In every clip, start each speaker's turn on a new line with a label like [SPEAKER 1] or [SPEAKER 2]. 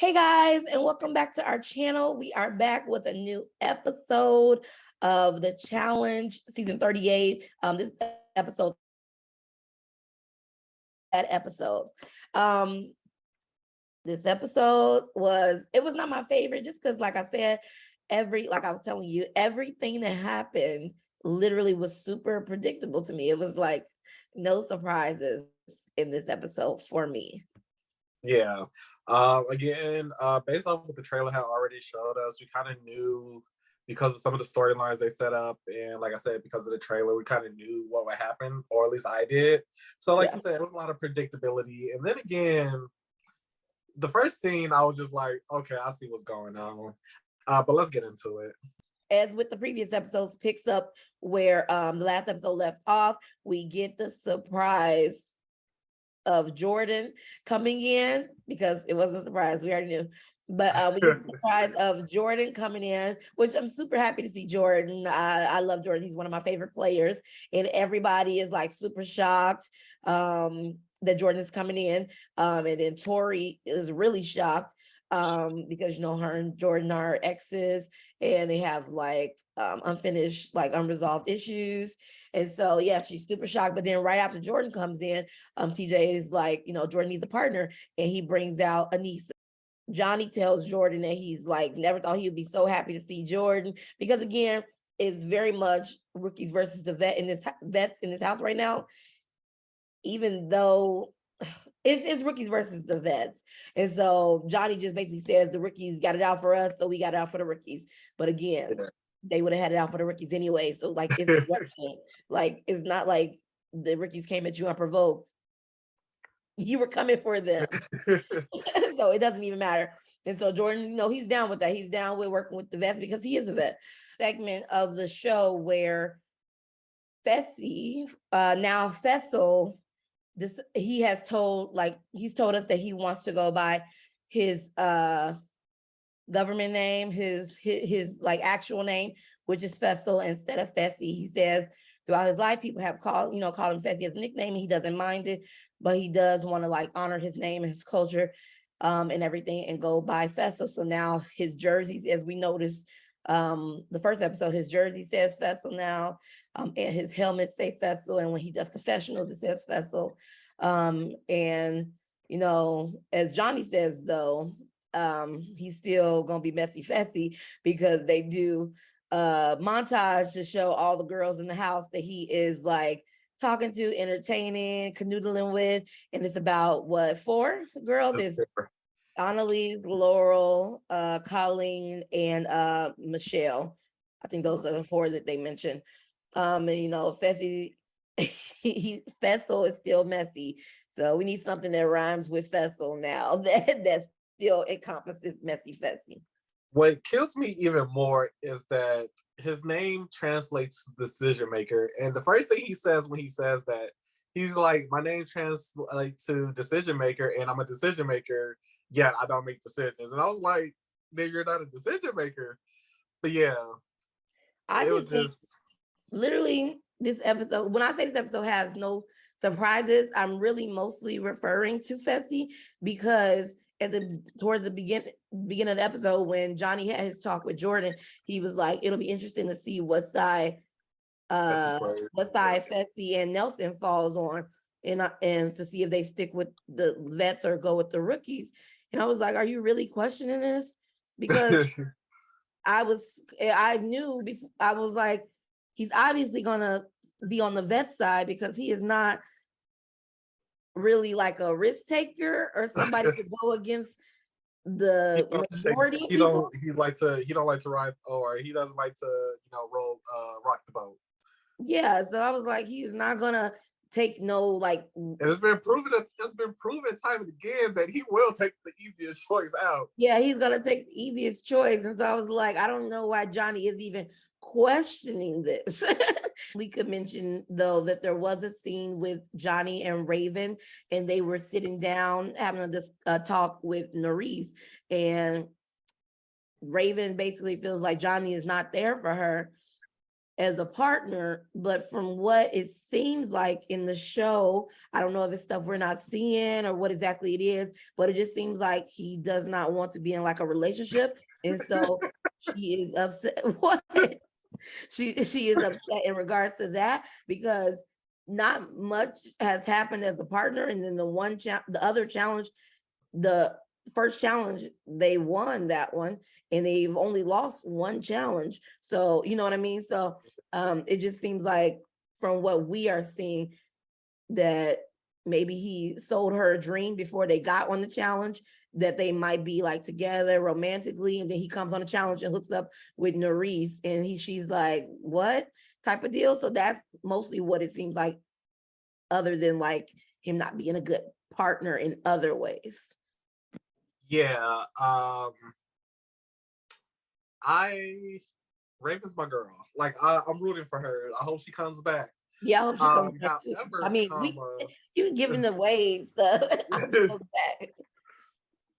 [SPEAKER 1] Hey guys, and welcome back to our channel. We are back with a new episode of the challenge, season 38. This episode, that episode. Um, this episode was not my favorite just because, like I said, like I was telling you, everything that happened literally was super predictable to me. It was like no surprises in this episode for me.
[SPEAKER 2] Yeah. Again, based off what the trailer had already showed us, we kind of knew because of some of the storylines they set up, and like I said, because of the trailer, we kind of knew what would happen, or at least I did. So, like
[SPEAKER 1] Yeah.
[SPEAKER 2] you said, it was a lot of predictability. And then again, the first scene, I was just like, okay, I see what's going on. But let's get into it.
[SPEAKER 1] As with the previous episodes, picks up where the last episode left off. We get the surprise of Jordan coming in, because it wasn't a surprise, we already knew. But we get the surprise of Jordan coming in, which I'm super happy to see Jordan. I love Jordan. He's one of my favorite players, and everybody is like super shocked that Jordan is coming in. And then Tori is really shocked because her and Jordan are exes, and they have like unfinished, like unresolved issues. And so yeah, she's super shocked. But then right after Jordan comes in, TJ is like, Jordan needs a partner, and he brings out Anissa. Johnny tells Jordan that he's like never thought he would be so happy to see Jordan, because again, it's very much rookies versus the vets in this house right now. Even though it's rookies versus the vets. And so Johnny just basically says the rookies got it out for us, so we got it out for the rookies. But again, they would have had it out for the rookies anyway. So like it's like it's not like the rookies came at you unprovoked. You were coming for them. So it doesn't even matter. And so Jordan, he's down with that. He's down with working with the vets because he is a vet. Segment of the show where Fessy, now Fessel, he's told us that he wants to go by his government name, his like actual name, which is Fessel instead of Fessy. He says throughout his life, people have called him Fessy as a nickname, and he doesn't mind it, but he does want to like honor his name and his culture and everything, and go by Fessel. So now his jerseys, as we noticed the first episode, his jersey says Fessel now, and his helmet say Fessel, and when he does confessionals, it says Fessel. And as Johnny says though, he's still gonna be messy Fessy, because they do montage to show all the girls in the house that he is like talking to, entertaining, canoodling with. And it's about what, 4 girls? It's Annalise, Laurel, Colleen, and Michelle. I think those are the 4 that they mentioned. And Fessy, Fessel is still messy. So we need something that rhymes with Fessel now that still encompasses messy Fessy.
[SPEAKER 2] What kills me even more is that his name translates to decision maker. And the first thing he says when he says that, he's like, my name translates to decision maker, and I'm a decision maker, yet I don't make decisions. And I was like, then you're not a decision maker. But yeah,
[SPEAKER 1] I
[SPEAKER 2] it was
[SPEAKER 1] just think
[SPEAKER 2] just
[SPEAKER 1] literally this episode, when I say this episode has no surprises, I'm really mostly referring to Fessy, because towards the beginning of the episode, when Johnny had his talk with Jordan, he was like, it'll be interesting to see what side Fessy and Nelson falls on, and to see if they stick with the vets or go with the rookies. And I was like, are you really questioning this? Because I knew before, I was like, he's obviously gonna be on the vet side, because he is not really like a risk taker or somebody to go against the majority of people.
[SPEAKER 2] he don't like to ride, or he doesn't like to roll rock the boat.
[SPEAKER 1] Yeah, so I was like, he's not gonna take no like.
[SPEAKER 2] And it's been proven time and again that he will take the easiest choice out.
[SPEAKER 1] Yeah, he's gonna take the easiest choice. And so I was like, I don't know why Johnny is even questioning this. We could mention though that there was a scene with Johnny and Raven, and they were sitting down having a talk with Nerys, and Raven basically feels like Johnny is not there for her. as a partner, but from what it seems like in the show, I don't know if it's stuff we're not seeing or what exactly it is, but it just seems like he does not want to be in like a relationship. And so she is upset. What? She is upset in regards to that because not much has happened as a partner. And then the other challenge, the first challenge, they won that one and they've only lost one challenge. So, you know what I mean? So it just seems like from what we are seeing that maybe he sold her a dream before they got on the challenge that they might be like together romantically, and then he comes on a challenge and hooks up with Nerys and she's like, what type of deal? So that's mostly what it seems like, other than like him not being a good partner in other ways.
[SPEAKER 2] Yeah. Raven's my girl. Like I'm rooting for her. I hope she comes back.
[SPEAKER 1] Yeah, I hope she comes back too. I
[SPEAKER 2] However,
[SPEAKER 1] mean, you giving away stuff. I hope she comes back.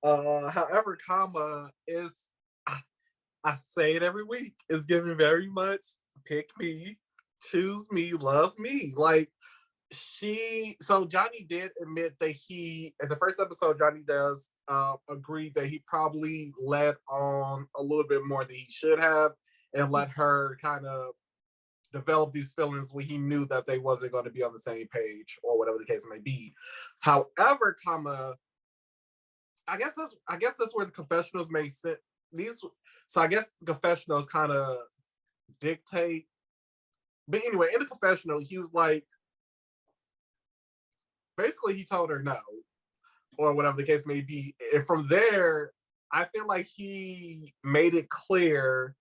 [SPEAKER 2] however, is, I say it every week, is giving very much pick me, choose me, love me. Like so Johnny did admit that he, in the first episode, Johnny does agree that he probably let on a little bit more than he should have and let her kind of develop these feelings when he knew that they wasn't going to be on the same page or whatever the case may be. However, I guess that's where the confessionals make sense. So I guess the confessionals kind of dictate. But anyway, in the confessional, he was like, basically he told her no, or whatever the case may be. And from there, I feel like he made it clear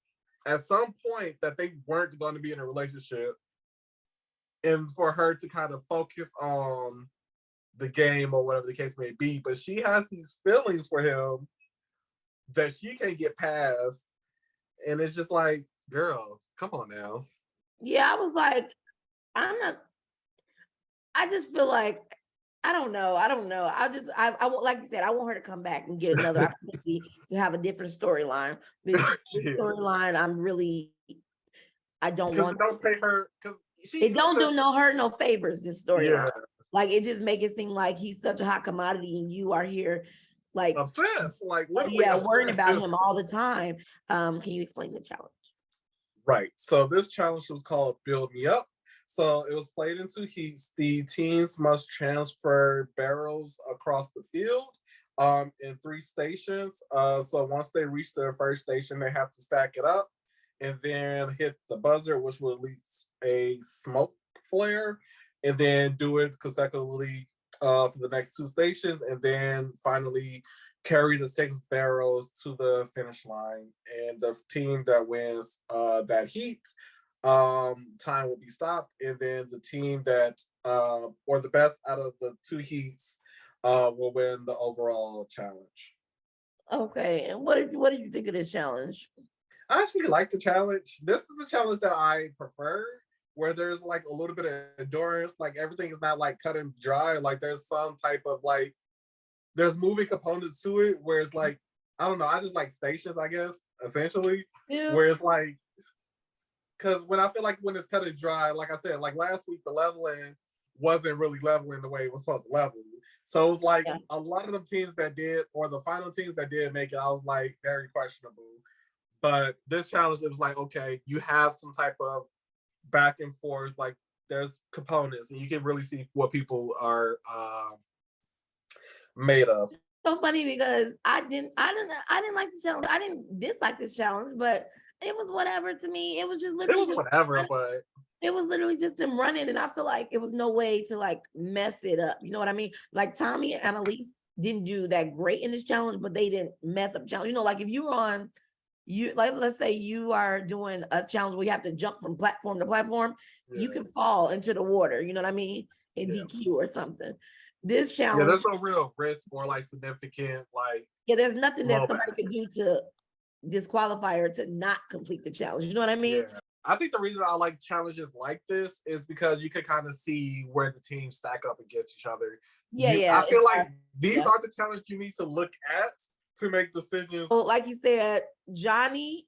[SPEAKER 2] at some point that they weren't going to be in a relationship, and for her to kind of focus on the game or whatever the case may be. But she has these feelings for him that she can't get past. And it's just like, girl, come on now.
[SPEAKER 1] Yeah, I was like, I just feel like, I don't know. I want, like you said, I want her to come back and get another opportunity to have a different storyline. This storyline, I don't want.
[SPEAKER 2] Don't pay her, because
[SPEAKER 1] it don't do no hurt, no favors. This storyline,
[SPEAKER 2] yeah.
[SPEAKER 1] Like it just make it seem like he's such a hot commodity, and you are here, like
[SPEAKER 2] obsessed, like
[SPEAKER 1] worrying about him all the time. Can you explain the challenge?
[SPEAKER 2] Right. So this challenge was called Build Me Up. So it was played in 2 heats. The teams must transfer barrels across the field in 3 stations. So once they reach their first station, they have to stack it up and then hit the buzzer, which will release a smoke flare, and then do it consecutively for the next 2 stations, and then finally carry the 6 barrels to the finish line. And the team that wins that heat, time will be stopped, and then the team that or the best out of the 2 heats will win the overall challenge.
[SPEAKER 1] Okay, and what did you think of this challenge?
[SPEAKER 2] I actually like the challenge. This is the challenge that I prefer, where there's like a little bit of endurance. Like everything is not like cut and dry. Like there's some type of like, there's moving components to it, where it's like, I don't know, I just like stations, I guess, essentially. Yeah. Where it's like, because when I feel like when it's cut and dry, like I said, like last week, the leveling wasn't really leveling the way it was supposed to level. So it was like a lot of the teams that did, or the final teams that did make it, I was like very questionable. But this challenge, it was like, okay, you have some type of back and forth, like there's components, and you can really see what people are made of.
[SPEAKER 1] So funny because I didn't like the challenge. I didn't dislike this challenge, but it was whatever to me. It was just literally
[SPEAKER 2] whatever, but
[SPEAKER 1] it was literally just them running, and I feel like it was no way to like mess it up. You know what I mean? Like Tommy and Annalise didn't do that great in this challenge, but they didn't mess up challenge. You know, like if you were on, like let's say you are doing a challenge where you have to jump from platform to platform, you can fall into the water. You know what I mean? In DQ or something. This challenge,
[SPEAKER 2] there's no real risk or like significant like.
[SPEAKER 1] There's nothing that somebody could do to disqualify her to not complete the challenge. You know what I mean?
[SPEAKER 2] Yeah. I think the reason I like challenges like this is because you can kind of see where the teams stack up against each other. I feel like these are the challenges you need to look at to make decisions.
[SPEAKER 1] Well, like you said, Johnny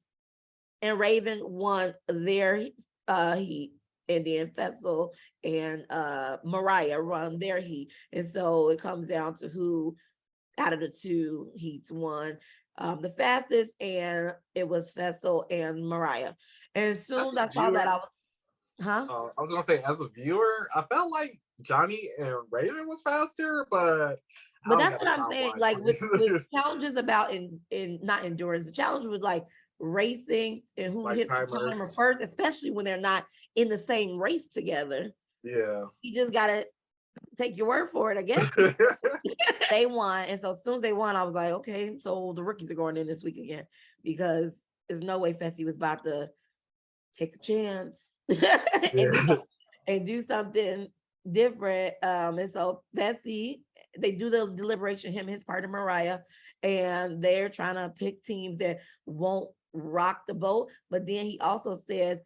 [SPEAKER 1] and Raven won their heat, and then Fessel and Mariah run their heat. And so it comes down to who out of the two heats won the fastest, and it was Fessel and Mariah. And as
[SPEAKER 2] As
[SPEAKER 1] soon
[SPEAKER 2] a
[SPEAKER 1] as I saw that,
[SPEAKER 2] viewer,
[SPEAKER 1] I was, huh?
[SPEAKER 2] I was gonna say, as a viewer, I felt like Johnny and Raven was faster, but I
[SPEAKER 1] But
[SPEAKER 2] don't
[SPEAKER 1] that's
[SPEAKER 2] gotta
[SPEAKER 1] what I'm
[SPEAKER 2] stop
[SPEAKER 1] saying. Like with
[SPEAKER 2] watching.
[SPEAKER 1] challenges about in not endurance, the challenge was like racing and who
[SPEAKER 2] Like
[SPEAKER 1] hits the timer
[SPEAKER 2] timers.
[SPEAKER 1] first, especially when they're not in the same race together.
[SPEAKER 2] Yeah.
[SPEAKER 1] You just gotta take your word for it, I guess. They won, and so as soon as they won, I was like, okay, so the rookies are going in this week again because there's no way Fessy was about to take a chance and do
[SPEAKER 2] Yeah.
[SPEAKER 1] and do something different. And so Fessy, they do the deliberation, him, his partner Mariah, and they're trying to pick teams that won't rock the boat. But then he also says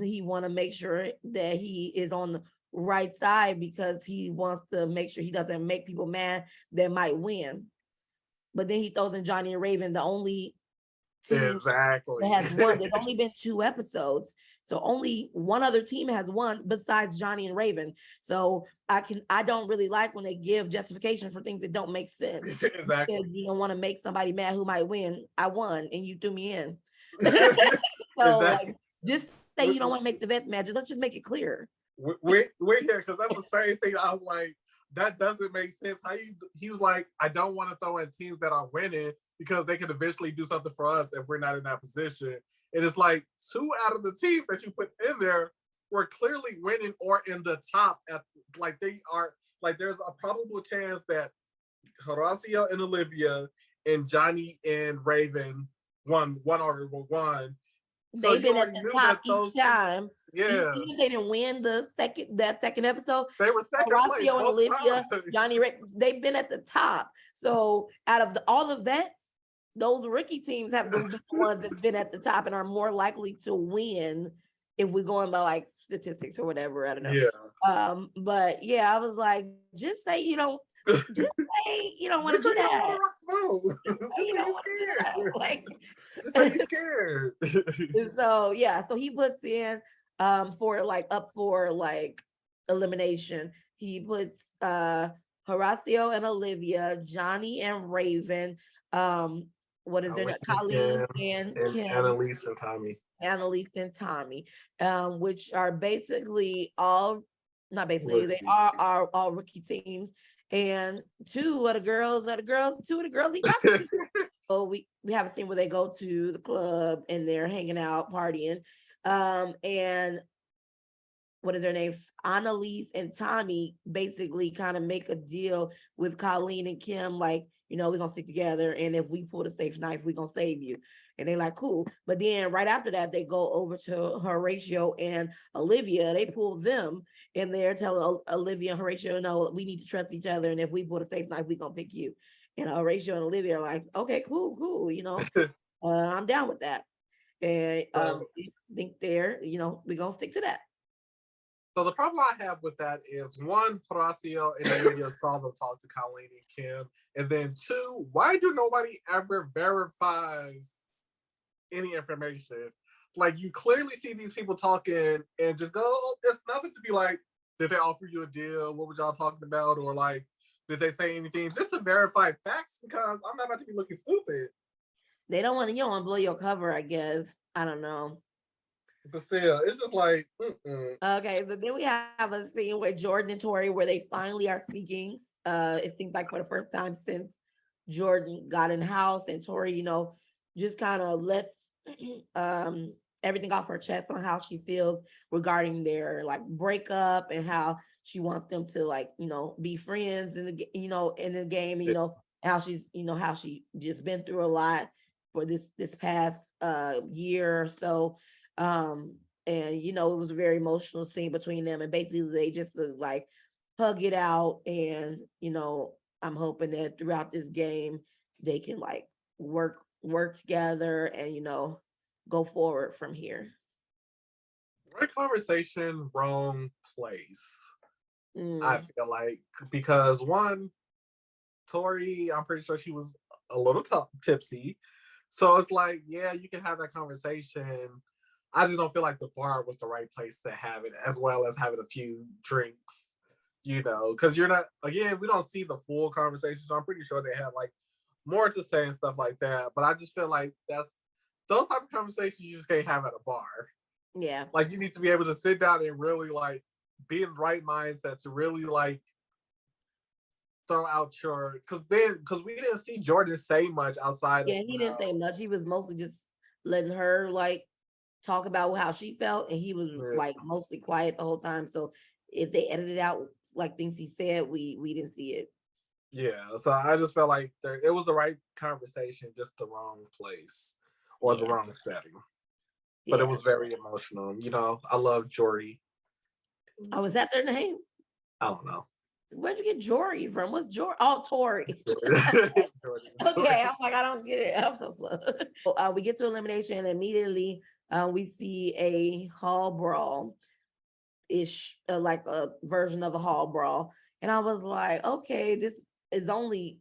[SPEAKER 1] he want to make sure that he is on the right side because he wants to make sure he doesn't make people mad that might win. But then he throws in Johnny and Raven, the only team that
[SPEAKER 2] Exactly.
[SPEAKER 1] has won. There's only been 2 episodes. So only one other team has won besides Johnny and Raven. So I don't really like when they give justification for things that don't make sense.
[SPEAKER 2] Exactly.
[SPEAKER 1] Because you don't want to make somebody mad who might win. I won and you threw me in. So
[SPEAKER 2] Exactly.
[SPEAKER 1] like just say you don't want to make the vets mad. Let's just make it clear.
[SPEAKER 2] We're here because that's the same thing. I was like, that doesn't make sense. How you? He was like, I don't want to throw in teams that are winning because they can eventually do something for us if we're not in that position. And it's like 2 out of the teams that you put in there were clearly winning or in the top. At like they are like there's a probable chance that Horacio and Olivia and Johnny and Raven won or won. So
[SPEAKER 1] They've
[SPEAKER 2] you
[SPEAKER 1] been at
[SPEAKER 2] already
[SPEAKER 1] the
[SPEAKER 2] knew
[SPEAKER 1] top
[SPEAKER 2] that
[SPEAKER 1] each
[SPEAKER 2] those two,
[SPEAKER 1] time.
[SPEAKER 2] yeah,
[SPEAKER 1] Even if they didn't win that second episode,
[SPEAKER 2] they were second place
[SPEAKER 1] Horacio and
[SPEAKER 2] both
[SPEAKER 1] Olivia,
[SPEAKER 2] times.
[SPEAKER 1] Johnny Ray, they've been at the top. So out of all of that, those rookie teams have been the ones that's been at the top and are more likely to win if we're going by like statistics or whatever. I don't know.
[SPEAKER 2] Yeah.
[SPEAKER 1] But yeah, I was like, just say you don't, just say you don't want
[SPEAKER 2] Just
[SPEAKER 1] to
[SPEAKER 2] say
[SPEAKER 1] do
[SPEAKER 2] you don't
[SPEAKER 1] that.
[SPEAKER 2] want to rock the boat. Just
[SPEAKER 1] You
[SPEAKER 2] say
[SPEAKER 1] don't
[SPEAKER 2] you're
[SPEAKER 1] want to do that.
[SPEAKER 2] scared.
[SPEAKER 1] Like,
[SPEAKER 2] Just say you're scared.
[SPEAKER 1] and so yeah, so he puts in for like up for like elimination. He puts Horacio and Olivia, Johnny and Raven, what is their name? Colleen and
[SPEAKER 2] And
[SPEAKER 1] Kim,
[SPEAKER 2] Annalise and Tommy.
[SPEAKER 1] Annalise and Tommy, which are basically all not basically, they
[SPEAKER 2] Rookie.
[SPEAKER 1] are all rookie teams. And 2 of the girls, 2 of the girls he talked to. So we have a scene where they go to the club and they're hanging out, partying. And what is their name? Annalise and Tommy basically kind of make a deal with Colleen and Kim, like, we're gonna stick together. And if we pull the safe knife, we're gonna save you. And they're like, cool. But then right after that, they go over to Horatio and Olivia. They pull them and they're telling Olivia and Horatio, no, we need to trust each other. And if we pull the safe knife, we're gonna pick you. And Horatio and Olivia are like, okay, cool, I'm down with that. And
[SPEAKER 2] So,
[SPEAKER 1] I think we're gonna stick to that.
[SPEAKER 2] so the problem I have with that is one, Horacio and Olivia saw them talk to Colleen and Kim, and then 2, why do nobody ever verifies any information? Like you clearly see these people talking and just go, oh, it's nothing to be like, did they offer you a deal? What were y'all talking about? Or like, did they say anything? Just to verify facts because I'm not about to be looking stupid.
[SPEAKER 1] They don't want to, you don't want to blow your cover, I guess. I don't know.
[SPEAKER 2] But still, it's just like, mm-mm.
[SPEAKER 1] Okay, so then we have a scene with Jordan and Tori where they finally are speaking. It seems like for the first time since Jordan got in the house, and Tori, just kind of lets everything off her chest on how she feels regarding their like breakup and how she wants them to like, be friends in in the game, and how how she just been through a lot for this past year or so. And it was a very emotional scene between them, and basically they just like hug it out. And I'm hoping that throughout this game they can like work together and go forward from here.
[SPEAKER 2] Right conversation, wrong place. I
[SPEAKER 1] Mm.
[SPEAKER 2] feel like because one, Tori, I'm pretty sure she was a little tipsy. So it's like, yeah, you can have that conversation. I just don't feel like the bar was the right place to have it, as well as having a few drinks, because you're not, again, we don't see the full conversation. So I'm pretty sure they had like more to say and stuff like that. But I just feel like those type of conversations you just can't have at a bar.
[SPEAKER 1] Yeah.
[SPEAKER 2] Like you need to be able to sit down and really like be in the right mindset to really like throw out because we didn't see Jordan say much outside of
[SPEAKER 1] Yeah, he didn't say much. He was mostly just letting her like talk about how she felt, and he was
[SPEAKER 2] Yeah.
[SPEAKER 1] like mostly quiet the whole time. So if they edited out like things he said, we didn't see it.
[SPEAKER 2] Yeah, so I just felt like it was the right conversation, just the wrong place or the
[SPEAKER 1] Yeah.
[SPEAKER 2] wrong setting. But it
[SPEAKER 1] Yeah.
[SPEAKER 2] was very emotional. I love Jordy.
[SPEAKER 1] Oh, is that their name?
[SPEAKER 2] I don't know.
[SPEAKER 1] Where'd you get Jory from? What's Jory? Oh, Tori.
[SPEAKER 2] Jordan.
[SPEAKER 1] Okay, I'm like, I don't get it. I'm so slow. We get to elimination, and immediately we see a hall brawl ish, like a version of a hall brawl. And I was like, okay, this is only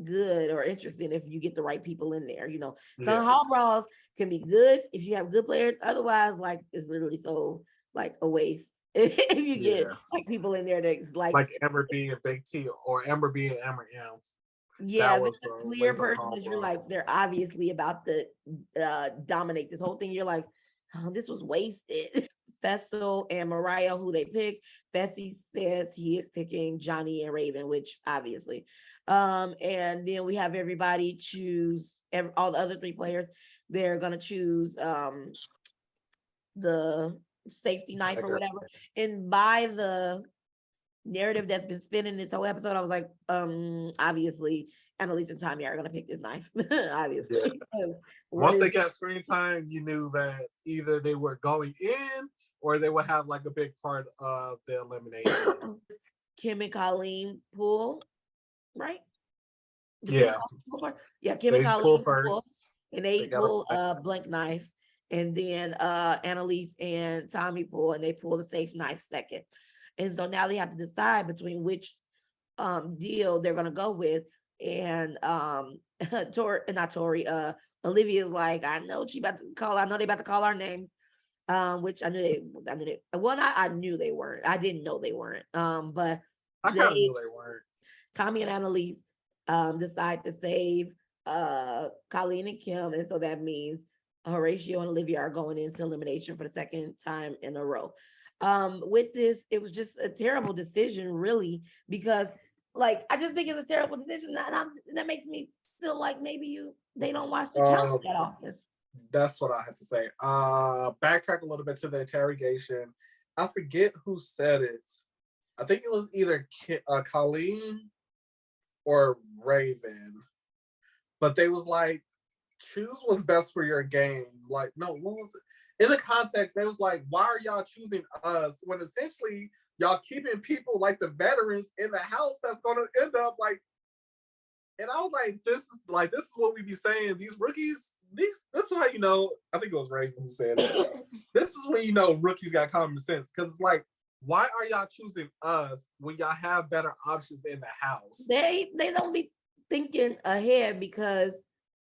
[SPEAKER 1] good or interesting if you get the right people in there. Some
[SPEAKER 2] Yeah.
[SPEAKER 1] hall brawls can be good if you have good players. Otherwise, like it's literally so like a waste if you get like people in there that's
[SPEAKER 2] like Amber B and Big T, or Amber B and Amber M.
[SPEAKER 1] Yeah,
[SPEAKER 2] That
[SPEAKER 1] if it's
[SPEAKER 2] was
[SPEAKER 1] a
[SPEAKER 2] a
[SPEAKER 1] clear
[SPEAKER 2] waste of a
[SPEAKER 1] person
[SPEAKER 2] hall
[SPEAKER 1] that you're
[SPEAKER 2] brawl.
[SPEAKER 1] like, they're obviously about to dominate this whole thing. You're like, oh, this was wasted. Fessel and Mariah, who they pick. Fessy says he is picking Johnny and Raven, which obviously. And then we have everybody choose all the other three players. They're gonna choose the safety knife or whatever. And by the narrative that's been spinning this whole episode, I was like, obviously Annalise and Tommy are gonna pick this knife. Obviously.
[SPEAKER 2] Yeah. Once they got screen time, you knew that either they were going in or they would have like a big part of the elimination.
[SPEAKER 1] Kim and Colleen pull, right?
[SPEAKER 2] Yeah.
[SPEAKER 1] Yeah, Kim
[SPEAKER 2] They
[SPEAKER 1] and Colleen
[SPEAKER 2] pull
[SPEAKER 1] pull,
[SPEAKER 2] first.
[SPEAKER 1] and they pull a blank knife. And then Annalise and Tommy pull, and they pull the safe knife second. And so now they have to decide between which deal they're gonna go with. And Olivia's like, I know they about to call our name. Which I knew I knew they weren't. I didn't know they weren't. But
[SPEAKER 2] I kind of knew they weren't.
[SPEAKER 1] Tommy and Annalise decide to save Colleen and Kim, and so that means Horatio and Olivia are going into elimination for the second time in a row. With this, it was just a terrible decision, really, because like I just think it's a terrible decision, and that makes me feel like maybe they don't watch the challenge that often.
[SPEAKER 2] That's what I had to say. Backtrack a little bit to the interrogation. I forget who said it. I think it was either Colleen or Raven, but they was like, choose what's best for your game. Like, no, what was it? In the context, they was like, why are y'all choosing us when essentially y'all keeping people like the veterans in the house that's gonna end up like. And I was like, this is what we be saying. These rookies, this is how I think it was Raven who said it. This is when rookies got common sense, because it's like, why are y'all choosing us when y'all have better options in the house?
[SPEAKER 1] They don't be thinking ahead, because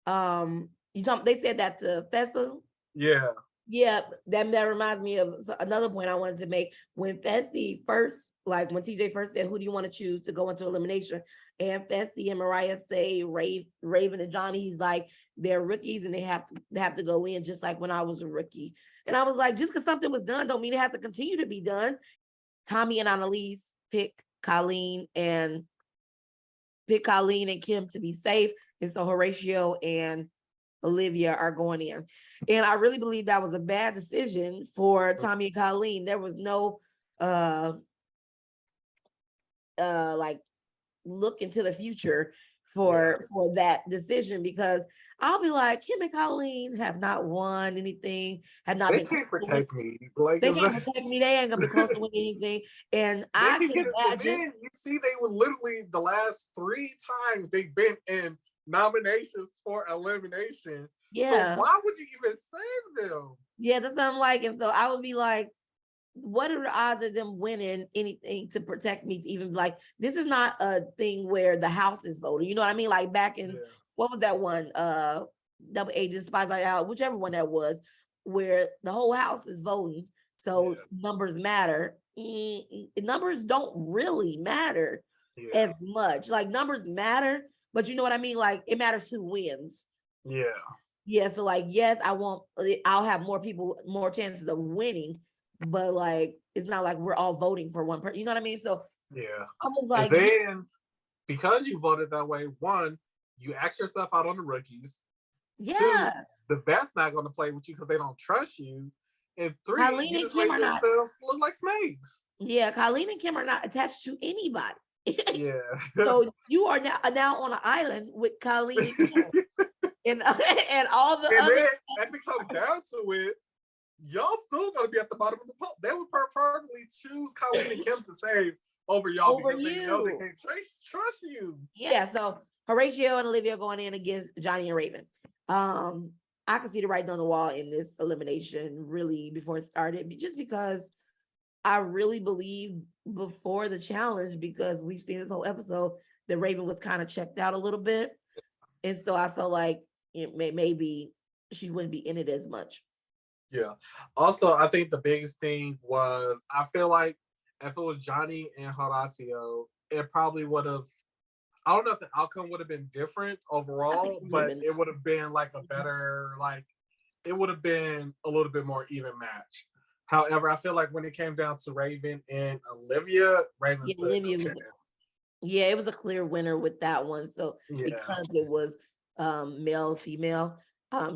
[SPEAKER 1] they said that to Fessy.
[SPEAKER 2] Yeah.
[SPEAKER 1] Yeah, that reminds me of another point I wanted to make. When Fessy first, like when TJ first said, who do you want to choose to go into elimination? And Fessy and Mariah say Raven and Johnny. He's like, they're rookies and they have to go in, just like when I was a rookie. And I was like, just because something was done don't mean it has to continue to be done. Tommy and Annalise pick Colleen and Kim to be safe. And so Horatio and Olivia are going in. And I really believe that was a bad decision for Tommy and Colleen. There was no like look into the future for that decision, because I'll be like, Kim and Colleen have not won anything,
[SPEAKER 2] they can't protect me. Like,
[SPEAKER 1] they can't protect me. They ain't gonna be close to winning anything. And I can imagine.
[SPEAKER 2] You see, they were literally the last 3 times they've been in nominations for elimination.
[SPEAKER 1] Yeah.
[SPEAKER 2] So why would you even save them?
[SPEAKER 1] Yeah, that's what I'm like. And so I would be like, what are the odds of them winning anything to protect me? To even like, this is not a thing where the house is voting. You know what I mean? Like back in what was that one? Double Agent, Spies Like Out, whichever one that was. where the whole house is voting, so
[SPEAKER 2] Yeah.
[SPEAKER 1] numbers matter. Numbers don't really matter
[SPEAKER 2] Yeah.
[SPEAKER 1] as much. Like numbers matter, but you know what I mean? Like it matters who wins.
[SPEAKER 2] Yeah.
[SPEAKER 1] Yeah, so like yes, I'll have more people, more chances of winning, but like it's not like we're all voting for one person. You know what I mean? So
[SPEAKER 2] Yeah.
[SPEAKER 1] I was
[SPEAKER 2] And
[SPEAKER 1] like,
[SPEAKER 2] then because you voted that way, one, you ask yourself out on the rookies. Two,
[SPEAKER 1] yeah,
[SPEAKER 2] the vet's not going to play with you because they don't trust you. And three,
[SPEAKER 1] Colleen
[SPEAKER 2] you
[SPEAKER 1] and
[SPEAKER 2] just
[SPEAKER 1] Kim
[SPEAKER 2] made
[SPEAKER 1] are not.
[SPEAKER 2] yourselves look like snakes.
[SPEAKER 1] Yeah, Colleen and Kim are not attached to anybody.
[SPEAKER 2] Yeah.
[SPEAKER 1] So you are now on an island with Colleen and Kim and and all the
[SPEAKER 2] And
[SPEAKER 1] other.
[SPEAKER 2] then, if it comes down to it, y'all still gonna be at the bottom of the poll. They would preferably choose Colleen and Kim to save over y'all
[SPEAKER 1] Over
[SPEAKER 2] because they know they
[SPEAKER 1] you.
[SPEAKER 2] can't trust you.
[SPEAKER 1] Yeah, so Horatio and Olivia going in against Johnny and Raven. I could see the writing on the wall in this elimination really before it started, just because I really believe before the challenge, because we've seen this whole episode, that Raven was kind of checked out a little bit. And so I felt like maybe she wouldn't be in it as much.
[SPEAKER 2] Yeah. Also, I think the biggest thing was I feel like if it was Johnny and Horacio, it probably would have. I don't know if the outcome would have been different overall, but it would have been like a better, like it would have been a little bit more even match. However, I feel like when it came down to Raven and Olivia, Raven
[SPEAKER 1] Yeah,
[SPEAKER 2] stood
[SPEAKER 1] Olivia
[SPEAKER 2] no
[SPEAKER 1] was,
[SPEAKER 2] chance.
[SPEAKER 1] yeah, it was a clear winner with that one. So
[SPEAKER 2] Yeah.
[SPEAKER 1] because it was male, female,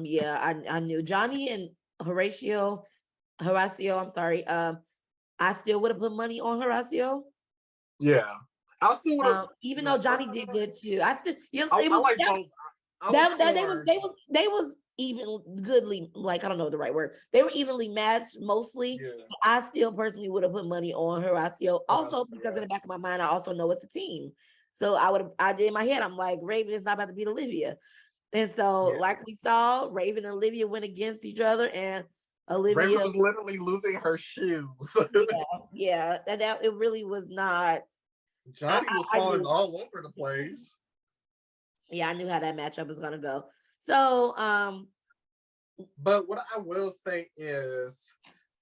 [SPEAKER 1] yeah, I knew Johnny and Horatio, I'm sorry. I still would have put money on Horatio.
[SPEAKER 2] Yeah. I still would have.
[SPEAKER 1] Even though Johnny did good too. I still, you know,
[SPEAKER 2] I
[SPEAKER 1] it was
[SPEAKER 2] like
[SPEAKER 1] that,
[SPEAKER 2] both. I
[SPEAKER 1] that,
[SPEAKER 2] was
[SPEAKER 1] that
[SPEAKER 2] torn.
[SPEAKER 1] they was even goodly, like I don't know the right word. They were evenly matched mostly.
[SPEAKER 2] Yeah.
[SPEAKER 1] I still personally would have put money on Horacio. Also, because
[SPEAKER 2] Yeah.
[SPEAKER 1] in the back of my mind, I also know it's a team. So I did in my head, I'm like, Raven is not about to beat Olivia. And so,
[SPEAKER 2] Yeah.
[SPEAKER 1] like we saw, Raven and Olivia went against each other, and Olivia
[SPEAKER 2] Raven was literally losing her shoes.
[SPEAKER 1] yeah, that it really was not.
[SPEAKER 2] Johnny was falling
[SPEAKER 1] knew,
[SPEAKER 2] all over the place.
[SPEAKER 1] yeah, I knew how that matchup was gonna go. So,
[SPEAKER 2] but what I will say is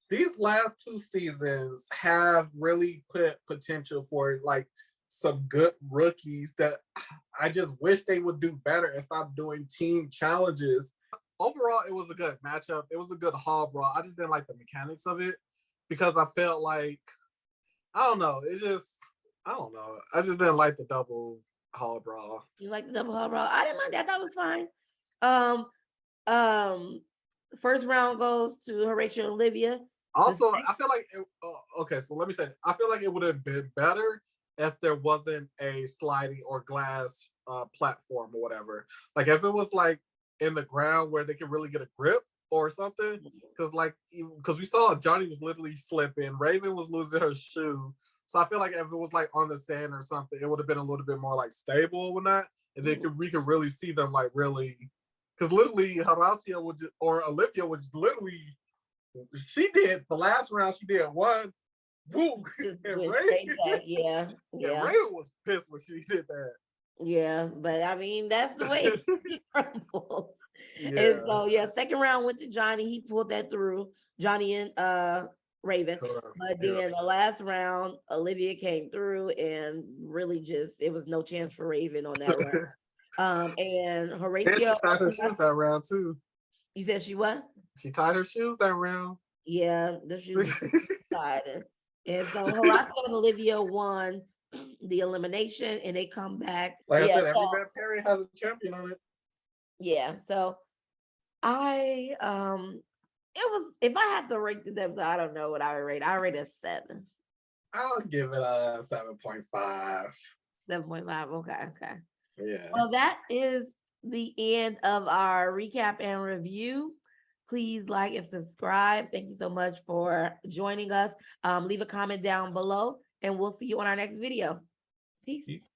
[SPEAKER 2] these last two seasons have really put potential for like some good rookies that I just wish they would do better and stop doing team challenges. Overall, it was a good matchup. It was a good hall brawl. I just didn't like the mechanics of it because I felt like, I don't know. I don't know. I just didn't like the double hall brawl.
[SPEAKER 1] You like the double hall brawl? I didn't mind that. That was fine. First round goes to Horatio and Olivia.
[SPEAKER 2] Also, I feel like okay. So let me say, I feel like it would have been better if there wasn't a sliding or glass platform or whatever. Like if it was like in the ground where they could really get a grip or something. Because we saw Johnny was literally slipping, Raven was losing her shoe. So I feel like if it was like on the sand or something, it would have been a little bit more like stable or not, and then we could really see them like really. Because literally, Horacio or Olivia would literally. She did the last round. She did one. Woo! And
[SPEAKER 1] yeah.
[SPEAKER 2] Ray was pissed when she did that.
[SPEAKER 1] Yeah, but I mean that's the way it crumbles.
[SPEAKER 2] Yeah.
[SPEAKER 1] And so yeah, second round went to Johnny. He pulled that through. Johnny and Raven. But then the last round, Olivia came through and really just it was no chance for Raven on that round. And Horatio.
[SPEAKER 2] And she tied her shoes that round too.
[SPEAKER 1] You said she what?
[SPEAKER 2] She tied her shoes that round.
[SPEAKER 1] Yeah, the shoes tied. And so Horacio and Olivia won the elimination, and they come back.
[SPEAKER 2] Like I said, every Red Perry has a champion on it.
[SPEAKER 1] Yeah, so I it was, if I had to rate this episode, I don't know what I would rate. I rate a 7.
[SPEAKER 2] I'll give it a 7.5.
[SPEAKER 1] 7.5. Okay.
[SPEAKER 2] Yeah.
[SPEAKER 1] Well, that is the end of our recap and review. Please like and subscribe. Thank you so much for joining us. Leave a comment down below, and we'll see you on our next video. Peace.